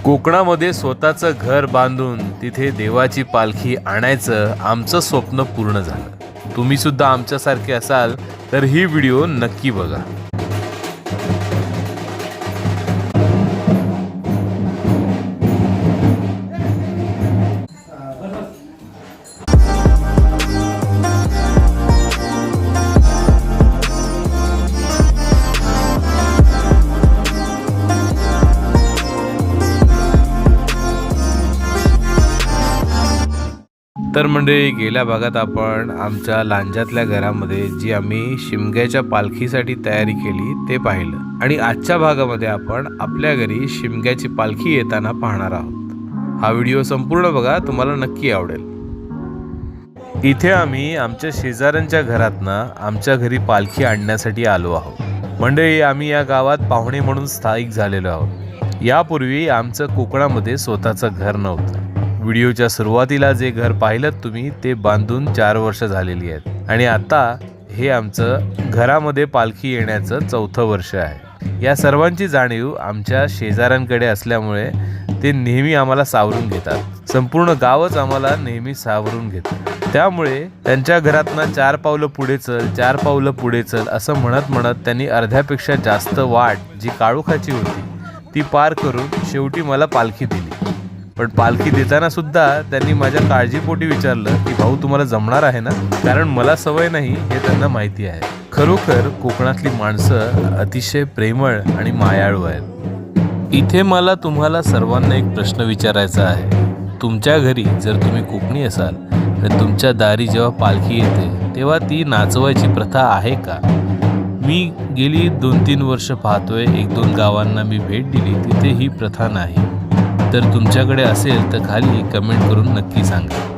कोकणामध्ये स्वतःचं घर बांधून तिथे देवाची पालखी आणायचं आमचं स्वप्न पूर्ण झालं। तुम्ही सुद्धा आमच्यासारखे असाल तर ही व्हिडिओ नक्की बघा। तर मंडळी, गेल्या भागात आपण आमच्या लांजातल्या घरामध्ये जी आम्ही शिमग्याच्या पालखीसाठी तयारी केली ते पाहिलं, आणि आजच्या भागामध्ये आपण आपल्या घरी शिमग्याची पालखी येताना पाहणार आहोत। हा व्हिडिओ संपूर्ण बघा, तुम्हाला नक्की आवडेल। इथे आम्ही आमच्या शेजाऱ्यांच्या घरातनं आमच्या घरी पालखी आणण्यासाठी आलो आहोत। मंडळी, आम्ही या गावात पाहुणे म्हणून स्थायिक झालेलो आहोत। यापूर्वी आमचं कोकणामध्ये स्वतःचं घर नव्हतं। व्हिडिओच्या सुरुवातीला जे घर पाहिलं तुम्ही ते बांधून 4 वर्ष झालेली आहेत, आणि आता हे आमचं घरामध्ये पालखी येण्याचं 4थं वर्ष आहे। या सर्वांची जाणीव आमच्या शेजाऱ्यांकडे असल्यामुळे ते नेहमी आम्हाला सावरून घेतात। संपूर्ण गावच आम्हाला नेहमी सावरून घेतं। त्यामुळे त्यांच्या घरातनं 4 पावलं पुढे चल, 4 पावलं पुढे चल असं म्हणत म्हणत त्यांनी अर्ध्यापेक्षा जास्त वाट जी काळोखाची होती ती पार करून शेवटी मला पालखी दिली। पण पालखी देताना सुद्धा त्यांनी माझ्या काळजीपोटी विचारलं की भाऊ, तुम्हाला जमणार आहे ना? कारण मला सवय नाही हे त्यांना माहिती आहे। खरोखर कोकणातली माणसं अतिशय प्रेमळ आणि मायाळू आहेत। इथे मला तुम्हाला सर्वांना एक प्रश्न विचारायचा आहे। तुमच्या घरी जर तुम्ही कोकणी असाल तर तुमच्या दारी जेव्हा पालखी येते तेव्हा ती नाचवायची प्रथा आहे का? मी गेली 2-3 वर्ष पाहतोय, 1-2 गावांना मी भेट दिली, तिथे ही प्रथा नाही। तर तुमच्याकडे असेल तर खाली कमेंट करून नक्की सांगा।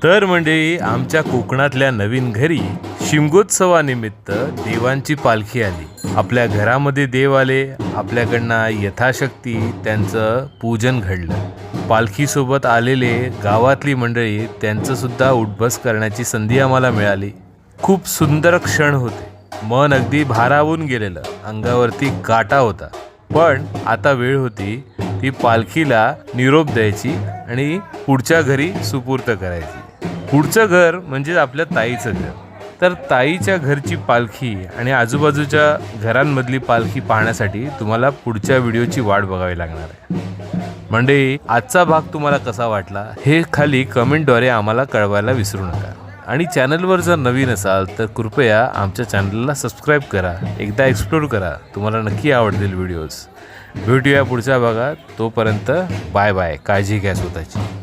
तर मंडळी, आमच्या कोकणातल्या नवीन घरी शिमगोत्सवानिमित्त देवांची पालखी आली. आपल्या घरामध्ये देव आले. आपल्याकडनं यथाशक्ती त्यांचं पूजन घडलं. पालखीसोबत आलेले गावातली मंडळी त्यांचं सुद्धा उठबस करण्याची संधी आम्हाला मिळाली. खूप सुंदर क्षण होते. मन अगदी भारावून गेलेलं. अंगावरती काटा होता. पण आता वेळ होती ती पालखीला निरोप द्यायची आणि पुढच्या घरी सुपूर्त करायची. पुढचं घर म्हणजे आपल्या ताईचं घर. तर ताईच्या घरची पालखी आणि आजूबाजूच्या घरांमधली पालखी पाहण्यासाठी तुम्हाला पुढच्या व्हिडिओची वाट बघावी लागणार आहे. म्हणजे आजचा भाग तुम्हाला कसा वाटला हे खाली कमेंटद्वारे आम्हाला कळवायला विसरू नका. आणि चॅनलवर जर नवीन असाल तर कृपया आमच्या चॅनलला सबस्क्राईब करा. एकदा एक्सप्लोर करा. तुम्हाला नक्की आवडतील व्हिडिओज. भेटूया पुढच्या भागात. तोपर्यंत बाय बाय. काळजी घ्या स्वतःची.